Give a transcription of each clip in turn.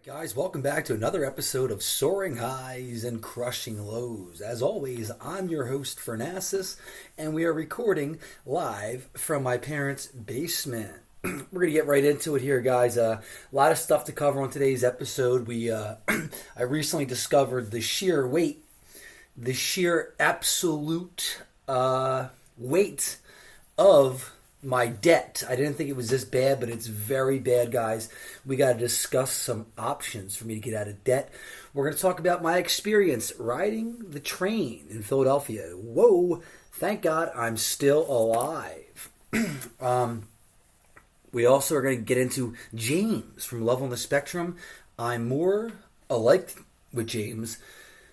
Guys, welcome back to another episode of Soaring Highs and Crushing Lows. As always, I'm your host, Fernassus, and we are recording live from my parents' basement. We're going to get right into it here, guys. A lot of stuff to cover on today's episode. I recently discovered the sheer absolute weight of my debt. I didn't think it was this bad, but it's very bad, guys. We got to discuss some options for me to get out of debt. We're going to talk about my experience riding the train in Philadelphia. Whoa, thank God I'm still alive. We also are going to get into James from Love on the Spectrum. I'm more alike with James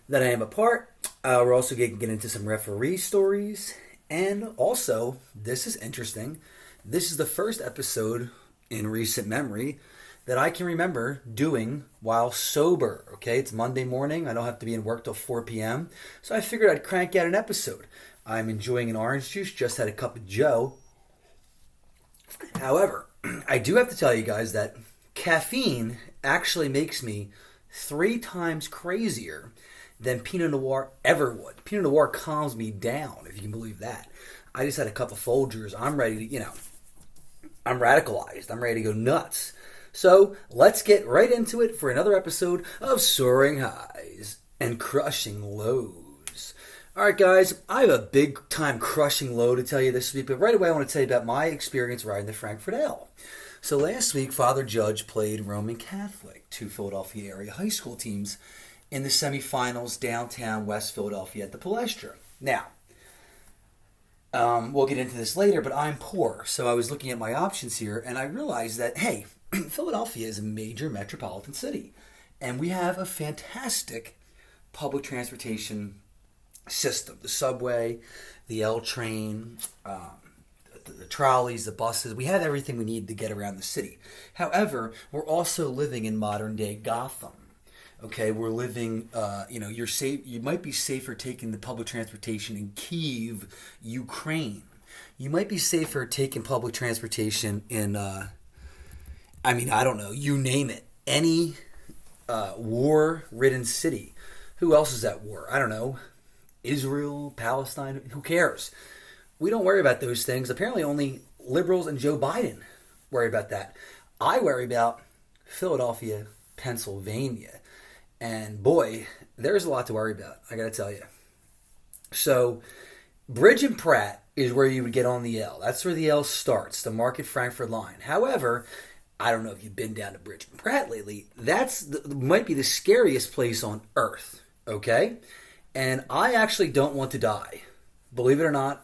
than I am apart. We're also going to get into some referee stories. And also, this is interesting, this is the first episode in recent memory that I can remember doing while sober. Okay, it's Monday morning. I don't have to be in work till 4 p.m. So I figured I'd crank out an episode. I'm enjoying an orange juice, just had a cup of Joe. However, I do have to tell you guys that caffeine actually makes me 3 times crazier than Pinot Noir ever would. Pinot Noir calms me down, if you can believe that. I just had a couple of Folgers. I'm ready to, I'm radicalized. I'm ready to go nuts. So let's get right into it for another episode of Soaring Highs and Crushing Lows. All right, guys, I have a big time crushing low to tell you this week, but right away I want to tell you about my experience riding the Frankfurt L. So last week, Father Judge played Roman Catholic, 2 Philadelphia area high school teams, in the semifinals downtown West Philadelphia at the Palestra. Now, we'll get into this later, but I'm poor, so I was looking at my options here, and I realized that, hey, Philadelphia is a major metropolitan city, and we have a fantastic public transportation system. The subway, the L train, the trolleys, the buses. We have everything we need to get around the city. However, we're also living in modern-day Gotham. Okay, we're living, you're safe. You might be safer taking the public transportation in Kyiv, Ukraine. You might be safer taking public transportation in, I don't know, you name it. Any war-ridden city. Who else is at war? I don't know. Israel, Palestine, who cares? We don't worry about those things. Apparently only liberals and Joe Biden worry about that. I worry about Philadelphia, Pennsylvania. And boy, there's a lot to worry about, I gotta tell you. So, Bridge and Pratt is where you would get on the L. That's where the L starts, the Market Frankfurt line. However, I don't know if you've been down to Bridge and Pratt lately. Might be the scariest place on earth, okay? And I actually don't want to die. Believe it or not,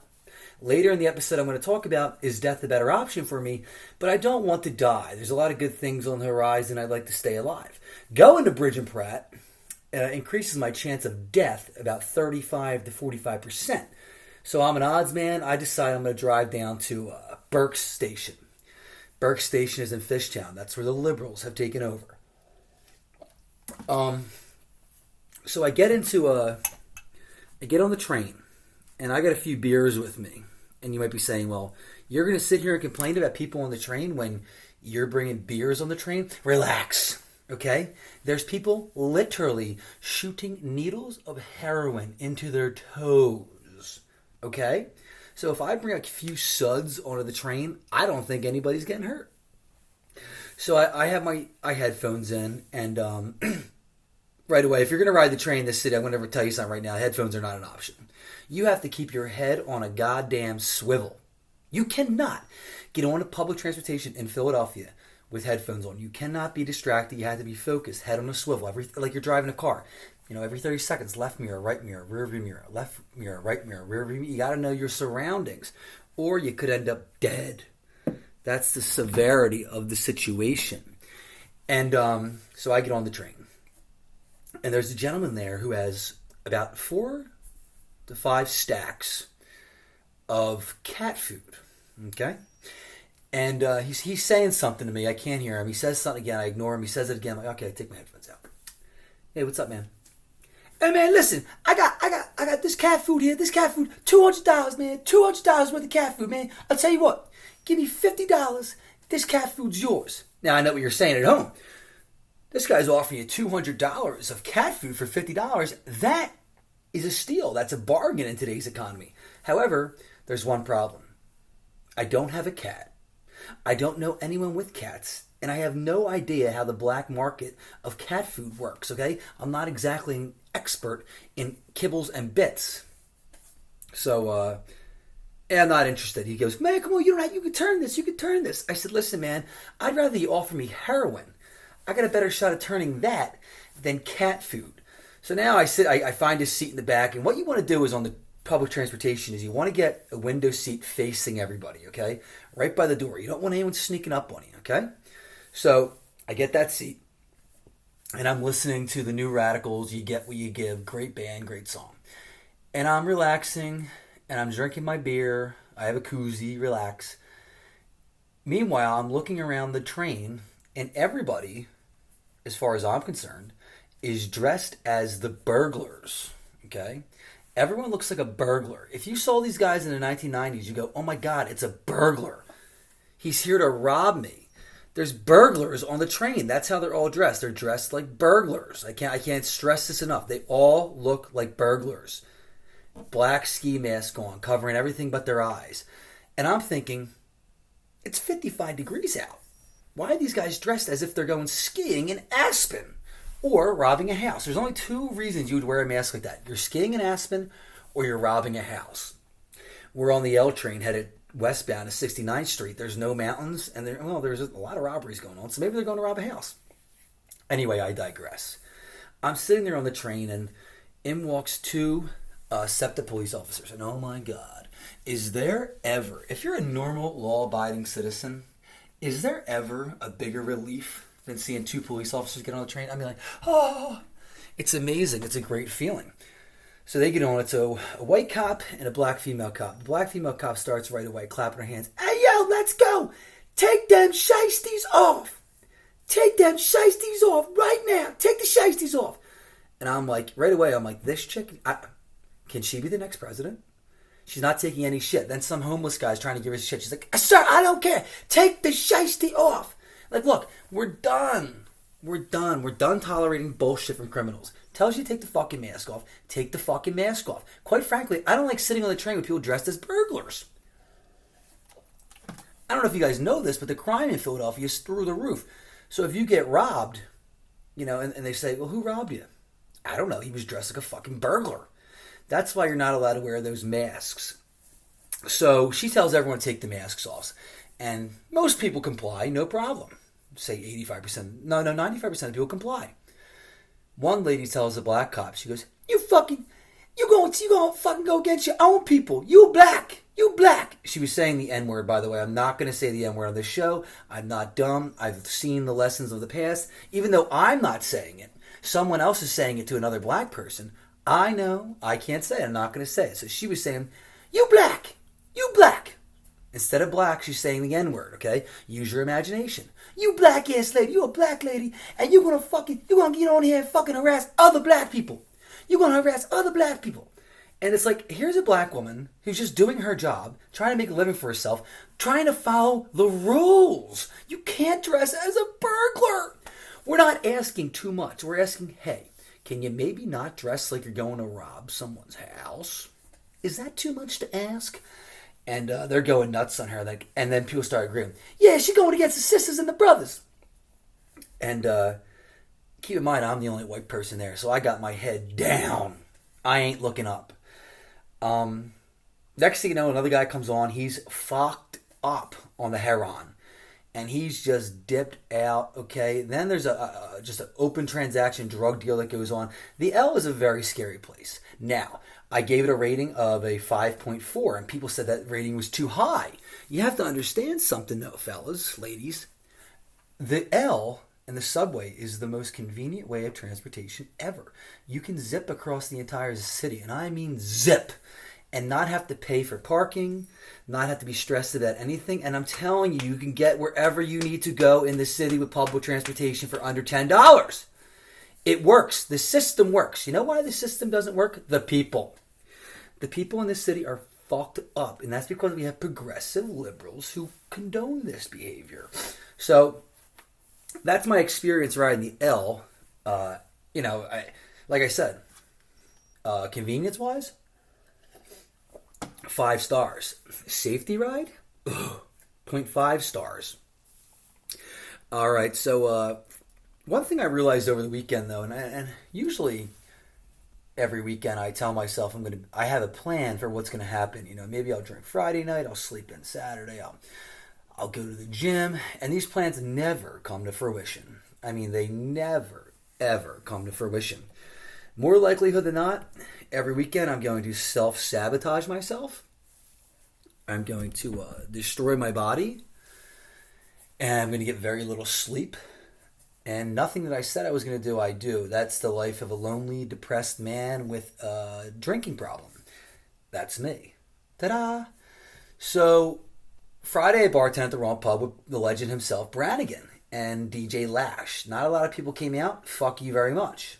later in the episode I'm going to talk about, is death a better option for me? But I don't want to die. There's a lot of good things on the horizon. I'd like to stay alive. Going to Bridge and Pratt increases my chance of death about 35 to 45%. So I'm an odds man. I decide I'm going to drive down to Berks Station. Berks Station is in Fishtown. That's where the liberals have taken over. So I get on the train, and I got a few beers with me. And you might be saying, well, you're going to sit here and complain about people on the train when you're bringing beers on the train? Relax, okay? There's people literally shooting needles of heroin into their toes, okay? So if I bring a few suds onto the train, I don't think anybody's getting hurt. So I have my headphones in, and right away, if you're going to ride the train in this city, I'm going to tell you something right now. Headphones are not an option. You have to keep your head on a goddamn swivel. You cannot get on a public transportation in Philadelphia with headphones on. You cannot be distracted. You have to be focused, head on a swivel, like you're driving a car. Every 30 seconds, left mirror, right mirror, rear view mirror, left mirror, right mirror, rear view mirror. You got to know your surroundings, or you could end up dead. That's the severity of the situation. And so I get on the train. And there's a gentleman there who has about 4 to 5 stacks of cat food. Okay? And he's saying something to me. I can't hear him. He says something again. I ignore him. He says it again. I'm like, okay, take my headphones out. Hey, what's up, man? Hey, man, listen. I got this cat food here. This cat food, $200, man. $200 worth of cat food, man. I'll tell you what. Give me $50. This cat food's yours. Now, I know what you're saying at home. This guy's offering you $200 of cat food for $50. That is a steal. That's a bargain in today's economy. However, there's one problem. I don't have a cat. I don't know anyone with cats. And I have no idea how the black market of cat food works, okay? I'm not exactly an expert in kibbles and bits. So, I'm not interested. He goes, man, come on, you can turn this. I said, listen, man, I'd rather you offer me heroin. I got a better shot at turning that than cat food. So now I find a seat in the back, and what you want to do is on the public transportation is you want to get a window seat facing everybody, okay? Right by the door. You don't want anyone sneaking up on you, okay? So I get that seat, and I'm listening to the New Radicals, You Get What You Give, great band, great song. And I'm relaxing, and I'm drinking my beer. I have a koozie, relax. Meanwhile, I'm looking around the train, and everybody, as far as I'm concerned, is dressed as the burglars, okay? Everyone looks like a burglar. If you saw these guys in the 1990s, you go, oh my God, it's a burglar. He's here to rob me. There's burglars on the train. That's how they're all dressed. They're dressed like burglars. I can't stress this enough. They all look like burglars. Black ski mask on, covering everything but their eyes. And I'm thinking, it's 55 degrees out. Why are these guys dressed as if they're going skiing in Aspen or robbing a house? There's only two reasons you would wear a mask like that. You're skiing in Aspen or you're robbing a house. We're on the L train headed westbound to 69th Street. There's no mountains, and there's a lot of robberies going on, so maybe they're going to rob a house. Anyway, I digress. I'm sitting there on the train, and in walks two SEPTA police officers, and oh my God, is there ever, if you're a normal law-abiding citizen, is there ever a bigger relief than seeing two police officers get on the train? I mean, like, oh, it's amazing. It's a great feeling. So they get on. It's a white cop and a black female cop. The black female cop starts right away, clapping her hands. Hey, yo, let's go. Take them shiesties off. Take them shiesties off right now. Take the shiesties off. And I'm like, right away, this chick, can she be the next president? She's not taking any shit. Then some homeless guy's trying to give her shit. She's like, sir, I don't care. Take the shiesty off. Like, look, we're done. We're done tolerating bullshit from criminals. Tells you to take the fucking mask off. Take the fucking mask off. Quite frankly, I don't like sitting on the train with people dressed as burglars. I don't know if you guys know this, but the crime in Philadelphia is through the roof. So if you get robbed, and they say, well, who robbed you? I don't know. He was dressed like a fucking burglar. That's why you're not allowed to wear those masks. So she tells everyone to take the masks off. And most people comply, no problem. Say 85%. No, 95% of people comply. One lady tells the black cop, she goes, you gonna fucking go against your own people. You black. She was saying the N-word, by the way. I'm not going to say the N-word on this show. I'm not dumb. I've seen the lessons of the past. Even though I'm not saying it, someone else is saying it to another black person. I know. I can't say it. I'm not going to say it. So she was saying, you black. Instead of black, she's saying the N-word, okay? Use your imagination. You black ass lady, you a black lady, and you're gonna get on here and fucking harass other black people. You're gonna harass other black people. And it's like, here's a black woman who's just doing her job, trying to make a living for herself, trying to follow the rules. You can't dress as a burglar. We're not asking too much. We're asking, hey, can you maybe not dress like you're going to rob someone's house? Is that too much to ask? And they're going nuts on her. And then people start agreeing. Yeah, she's going against the sisters and the brothers. And keep in mind, I'm the only white person there. So I got my head down. I ain't looking up. Next thing you know, another guy comes on. He's fucked up on the heroin. And he's just dipped out, okay? Then there's just an open transaction drug deal that goes on. The L is a very scary place. Now, I gave it a rating of a 5.4, and people said that rating was too high. You have to understand something, though, fellas, ladies. The L and the subway is the most convenient way of transportation ever. You can zip across the entire city, and I mean zip, and not have to pay for parking, not have to be stressed about anything. And I'm telling you, you can get wherever you need to go in the city with public transportation for under $10. It works. The system works. You know why the system doesn't work? The people. The people in this city are fucked up. And that's because we have progressive liberals who condone this behavior. So that's my experience riding the L. Uh, like I said, convenience wise, 5 stars. Safety ride, ugh, 0.5 stars. All right, so one thing I realized over the weekend though, and usually every weekend I tell myself I have a plan for what's gonna happen. Maybe I'll drink Friday night, I'll sleep in Saturday, I'll go to the gym, and these plans never come to fruition. I mean, they never ever come to fruition. More likelihood than not, every weekend I'm going to self sabotage myself. I'm going to destroy my body, and I'm going to get very little sleep. And nothing that I said I was going to do, I do. That's the life of a lonely, depressed man with a drinking problem. That's me. Ta-da! So, Friday I bartended at the wrong pub with the legend himself, Brannigan, and DJ Lash. Not a lot of people came out. Fuck you very much.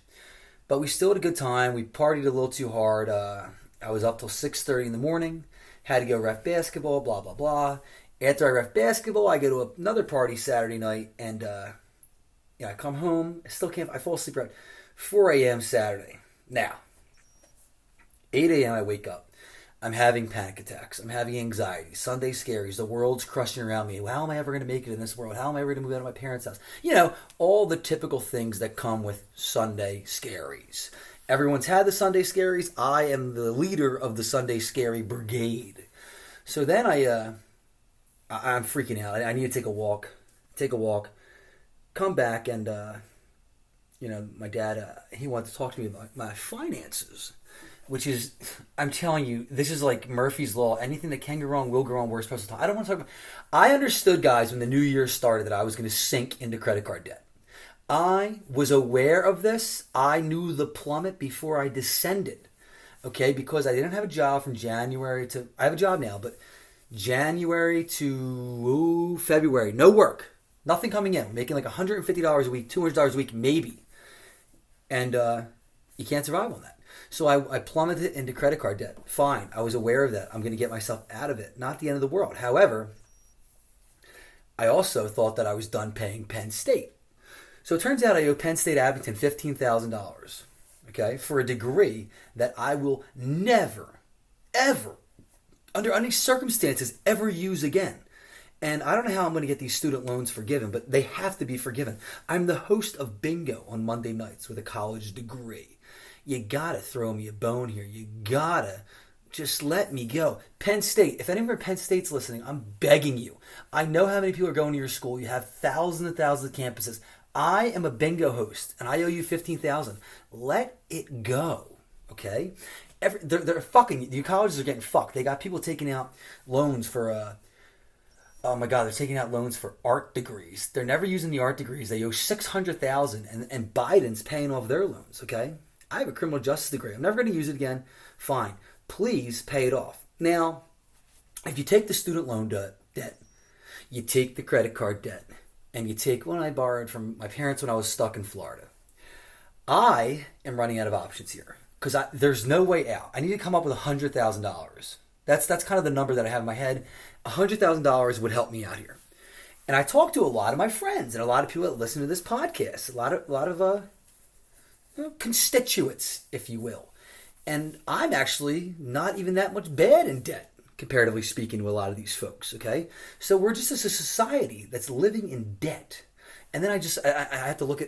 But we still had a good time. We partied a little too hard. I was up till 6:30 in the morning. Had to go ref basketball, blah, blah, blah. After I ref basketball, I go to another party Saturday night, and I come home. I fall asleep around 4 a.m. Saturday. Now, 8 a.m. I wake up. I'm having panic attacks. I'm having anxiety. Sunday scaries. The world's crushing around me. How am I ever going to make it in this world? How am I ever going to move out of my parents' house? All the typical things that come with Sunday scaries. Everyone's had the Sunday scaries. I am the leader of the Sunday scary brigade. So then I'm freaking out. I need to take a walk. Come back, and my dad, he wanted to talk to me about my finances, which is, I'm telling you, this is like Murphy's Law. Anything that can go wrong will go wrong. We're supposed to talk. I don't want to talk about. I understood, guys, when the new year started, that I was going to sink into credit card debt. I was aware of this. I knew the plummet before I descended. Okay, because I didn't have a job from January to. I have a job now, but January to February, no work. Nothing coming in. I'm making like $150 a week, $200 a week, maybe. And you can't survive on that. So I plummeted into credit card debt. Fine. I was aware of that. I'm going to get myself out of it. Not the end of the world. However, I also thought that I was done paying Penn State. So it turns out I owe Penn State Abington $15,000, okay, for a degree that I will never, ever, under any circumstances, ever use again. And I don't know how I'm going to get these student loans forgiven, but they have to be forgiven. I'm the host of Bingo on Monday nights with a college degree. You got to throw me a bone here. You got to just let me go. Penn State, if anyone from Penn State's listening, I'm begging you. I know how many people are going to your school. You have thousands and thousands of campuses. I am a Bingo host, and I owe you $15,000. Let it go, okay? They're fucking, the colleges are getting fucked. They got people taking out loans for oh my God, they're taking out loans for art degrees. They're never using the art degrees. They owe $600,000, and Biden's paying off their loans, okay? I have a criminal justice degree. I'm never going to use it again. Fine. Please pay it off. Now, if you take the student loan debt, you take the credit card debt, and you take one I borrowed from my parents when I was stuck in Florida. I am running out of options here because there's no way out. I need to come up with $100,000. That's kind of the number that I have in my head. $100,000 would help me out here. And I talked to a lot of my friends and a lot of people that listen to this podcast, a lot of constituents, if you will. And I'm actually not even that much bad in debt, comparatively speaking, to a lot of these folks, okay? So we're just a society that's living in debt. And then I have to look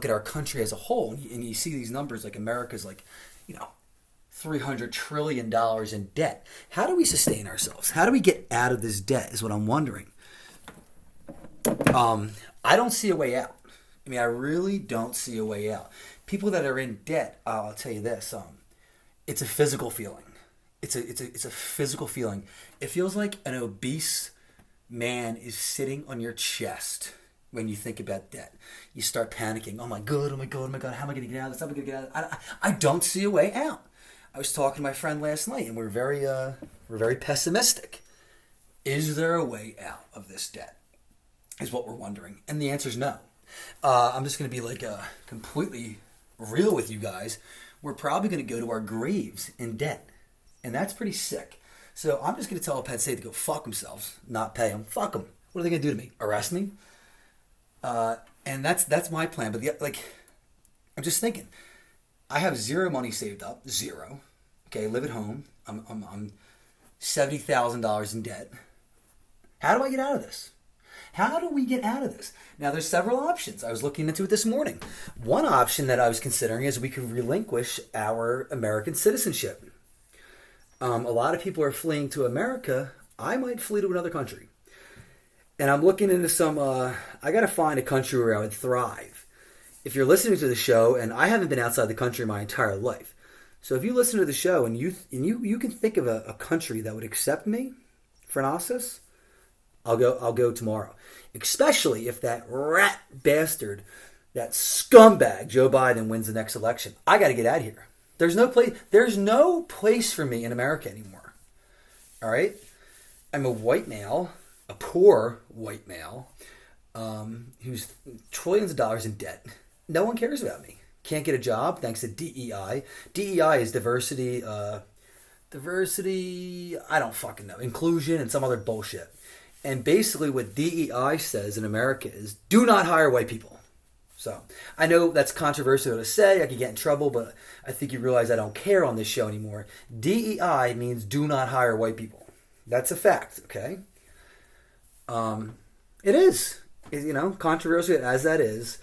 at our country as a whole, and you see these numbers like America's like, $300 trillion in debt. How do we sustain ourselves? How do we get out of this debt is what I'm wondering. I don't see a way out. I mean, I really don't see a way out. People that are in debt, I'll tell you this, it's a physical feeling. It's a physical feeling. It feels like an obese man is sitting on your chest when you think about debt. You start panicking. Oh my God, how am I going to get out of this? How am I going to get out of this? I don't see a way out. I was talking to my friend last night, and we're very pessimistic. Is there a way out of this debt? Is what we're wondering, and the answer is no. I'm just going to be like completely real with you guys. We're probably going to go to our graves in debt, and that's pretty sick. So I'm just going to tell Penn State to go fuck themselves, not pay them. Fuck them. What are they going to do to me? Arrest me? And that's my plan. But I'm just thinking, I have zero money saved up, zero. Okay, live at home. I'm $70,000 in debt. How do I get out of this? How do we get out of this? Now, there's several options. I was looking into it this morning. One option that I was considering is we could relinquish our American citizenship. A lot of people are fleeing to America. I might flee to another country. And I'm looking into some, I got to find a country where I would thrive. If you're listening to the show, and I haven't been outside the country my entire life, so if you listen to the show and you can think of a country that would accept me for Phrenesis, I'll go tomorrow. Especially if that rat bastard, that scumbag Joe Biden wins the next election. I got to get out of here. There's no place for me in America anymore. All right? I'm a white male, a poor white male, who's trillions of dollars in debt. No one cares about me. Can't get a job thanks to DEI. DEI is diversity, I don't fucking know, inclusion and some other bullshit. And basically what DEI says in America is do not hire white people. So I know that's controversial to say. I could get in trouble, but I think you realize I don't care on this show anymore. DEI means do not hire white people. That's a fact, okay? It is. Controversial as that is.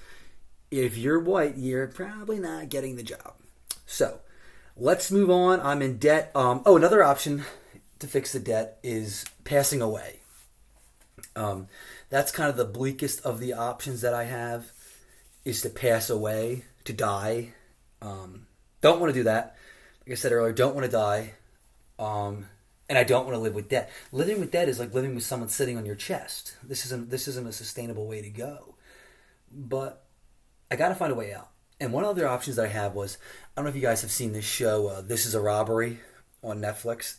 If you're white, you're probably not getting the job. So let's move on. I'm in debt. Another option to fix the debt is passing away. That's kind of the bleakest of the options that I have, is to pass away, to die. Don't want to do that. Like I said earlier, don't want to die. And I don't want to live with debt. Living with debt is like living with someone sitting on your chest. This isn't a sustainable way to go. But I got to find a way out. And one of the other options that I have was, I don't know if you guys have seen this show, This Is a Robbery on Netflix.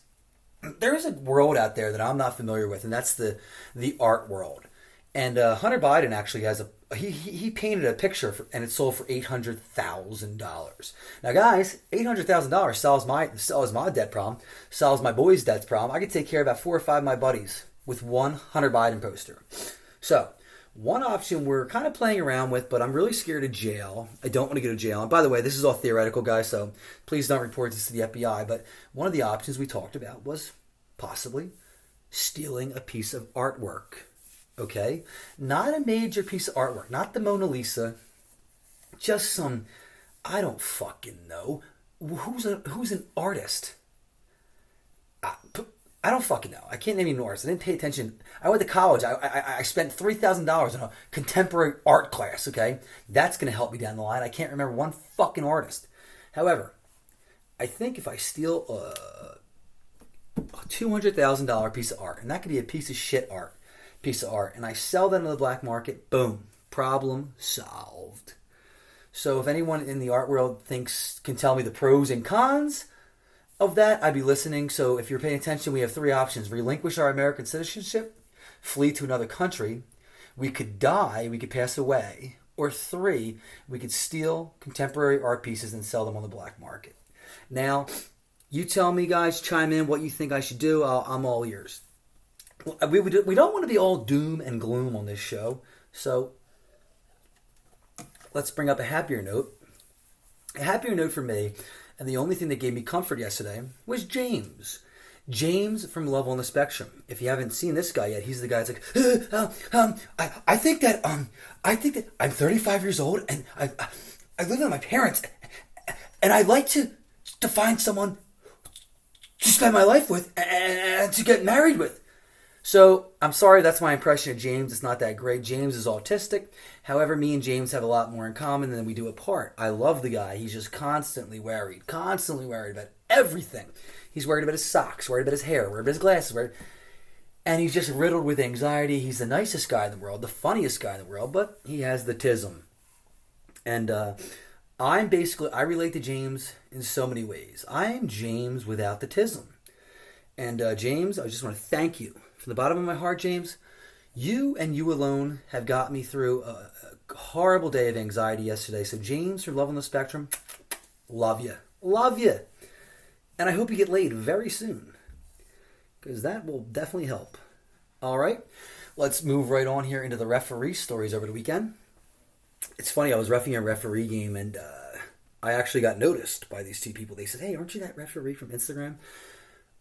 There is a world out there that I'm not familiar with, and that's the art world. And Hunter Biden actually has he painted a picture and it sold for $800,000. Now, guys, $800,000 solves my debt problem, solves my boys' debt problem. I could take care of about 4 or 5 of my buddies with one Hunter Biden poster. So, one option we're kind of playing around with, but I'm really scared of jail. I don't want to go to jail. And by the way, this is all theoretical, guys, so please don't report this to the FBI. But one of the options we talked about was possibly stealing a piece of artwork. Okay? Not a major piece of artwork. Not the Mona Lisa. Just some, I don't fucking know. Who's an artist? I don't fucking know. I can't name any artists. I didn't pay attention. I went to college. I spent $3,000 on a contemporary art class, okay? That's going to help me down the line. I can't remember one fucking artist. However, I think if I steal a $200,000 piece of art, and that could be a piece of shit piece of art, and I sell that on the black market, boom, problem solved. So if anyone in the art world can tell me the pros and cons of that, I'd be listening. So if you're paying attention, we have 3 options. Relinquish our American citizenship, flee to another country, we could die, we could pass away, or 3, we could steal contemporary art pieces and sell them on the black market. Now, you tell me, guys, chime in what you think I should do. I'm all ears. We don't want to be all doom and gloom on this show, so let's bring up a happier note. A happier note for me, and the only thing that gave me comfort yesterday, was James. James from Love on the Spectrum. If you haven't seen this guy yet, he's the guy that's like, I think that I'm 35 years old and I live with my parents, and I'd like to find someone to spend my life with and to get married with. So, I'm sorry, that's my impression of James. It's not that great. James is autistic. However, me and James have a lot more in common than we do apart. I love the guy. He's just constantly worried about everything. He's worried about his socks, worried about his hair, worried about his glasses, and he's just riddled with anxiety. He's the nicest guy in the world, the funniest guy in the world, but he has the tism. And I relate to James in so many ways. I am James without the tism. And James, I just want to thank you. From the bottom of my heart, James, you and you alone have got me through a horrible day of anxiety yesterday. So James from Love on the Spectrum, love you. Love you. And I hope you get laid very soon, because that will definitely help. All right, let's move right on here into the referee stories over the weekend. It's funny. I was reffing a referee game, and I actually got noticed by these two people. They said, "Hey, aren't you that referee from Instagram?"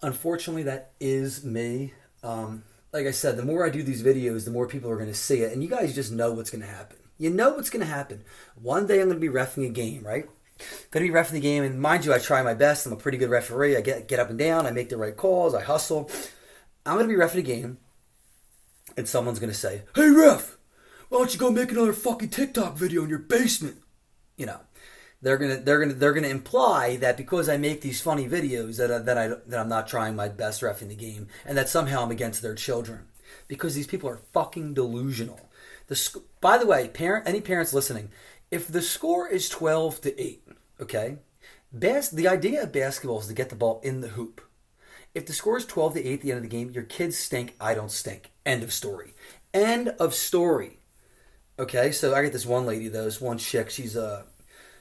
Unfortunately, that is me. Like I said, the more I do these videos, the more people are going to see it, and you guys just know what's going to happen. You know what's going to happen. One day I'm going to be reffing a game, right? Going to be reffing the game, and mind you, I try my best. I'm a pretty good referee. I get up and down. I make the right calls. I hustle. I'm going to be reffing a game, and someone's going to say, "Hey, ref, why don't you go make another fucking TikTok video in your basement?" You know, they're gonna imply that because I make these funny videos that I'm not trying my best reffing the game, and that somehow I'm against their children, because these people are fucking delusional. By the way, any parents listening, if the score is 12-8, okay, the idea of basketball is to get the ball in the hoop. If the score is 12-8 at the end of the game, your kids stink, I don't stink. End of story. End of story. Okay, so I got this one lady, though, this one chick. She's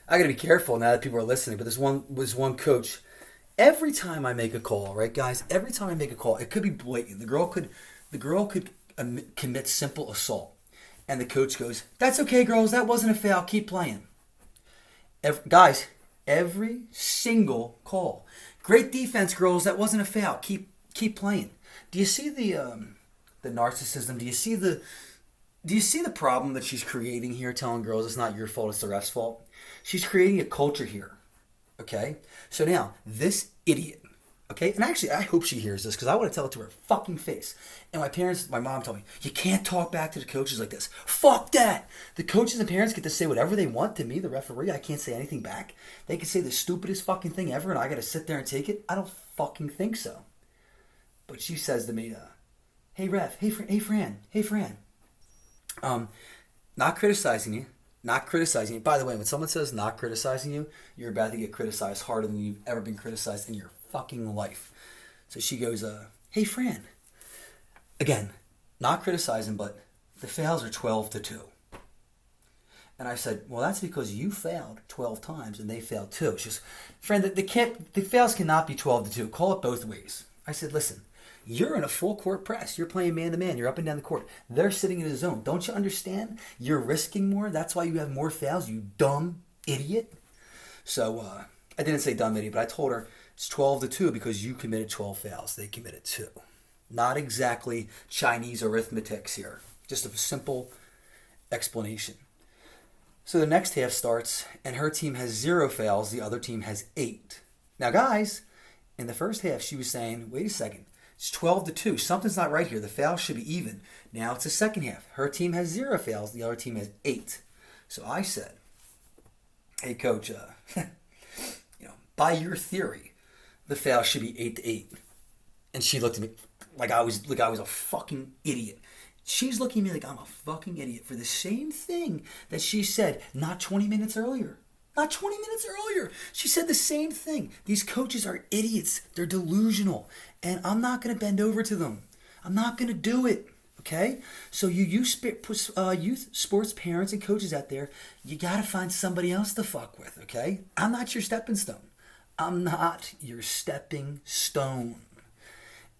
I gotta be careful now that people are listening, but this one coach. Every time I make a call, right, guys? Every time I make a call, it could be blatant. The girl could commit simple assault, and the coach goes, "That's okay, girls. That wasn't a foul. Keep playing." Guys, every single call. Great defense, girls. That wasn't a foul. Keep playing. Do you see the narcissism? Do you see the problem that she's creating here, telling girls it's not your fault, it's the ref's fault? She's creating a culture here, okay? So now, this idiot, okay? And actually, I hope she hears this, because I want to tell it to her fucking face. And my mom told me, you can't talk back to the coaches like this. Fuck that! The coaches and parents get to say whatever they want to me, the referee. I can't say anything back. They can say the stupidest fucking thing ever, and I got to sit there and take it? I don't fucking think so. But she says to me, hey, ref, hey, Fran. Not criticizing you. Not criticizing you. By the way, when someone says not criticizing you, you're about to get criticized harder than you've ever been criticized in your fucking life. So she goes, hey, Fran. Again, not criticizing, but the fouls are 12-2. And I said, well, that's because you failed 12 times and they failed 2. She goes, Fran, the fouls cannot be 12-2. Call it both ways. I said, listen, you're in a full court press. You're playing man-to-man. You're up and down the court. They're sitting in a zone. Don't you understand? You're risking more. That's why you have more fouls, you dumb idiot. So I didn't say dumb idiot, but I told her it's 12-2 because you committed 12 fouls. They committed 2. Not exactly Chinese arithmetics here. Just a simple explanation. So the next half starts, and her team has 0 fouls. The other team has 8. Now, guys, in the first half, she was saying, wait a second. It's 12-2. Something's not right here. The fouls should be even. Now it's the second half. Her team has 0 fouls. The other team has 8. So I said, hey, coach, by your theory, the foul should be 8-8. And she looked at me like I was a fucking idiot. She's looking at me like I'm a fucking idiot for the same thing that she said not 20 minutes earlier. Not 20 minutes earlier. She said the same thing. These coaches are idiots. They're delusional. And I'm not going to bend over to them. I'm not going to do it. Okay? So you youth sports parents and coaches out there, you got to find somebody else to fuck with. Okay? I'm not your stepping stone. I'm not your stepping stone.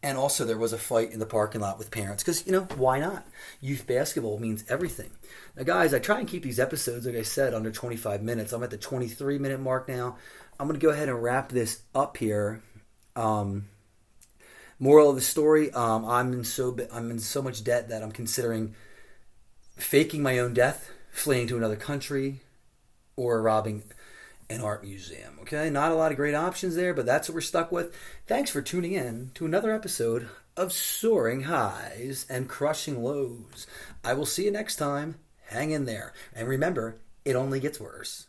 And also there was a fight in the parking lot with parents because, why not? Youth basketball means everything. Now, guys, I try and keep these episodes, like I said, under 25 minutes. I'm at the 23-minute mark now. I'm going to go ahead and wrap this up here. Moral of the story, I'm in so much debt that I'm considering faking my own death, fleeing to another country, or robbing an art museum. Okay, not a lot of great options there, but that's what we're stuck with. Thanks for tuning in to another episode of Soaring Highs and Crushing Lows. I will see you next time. Hang in there. And remember, it only gets worse.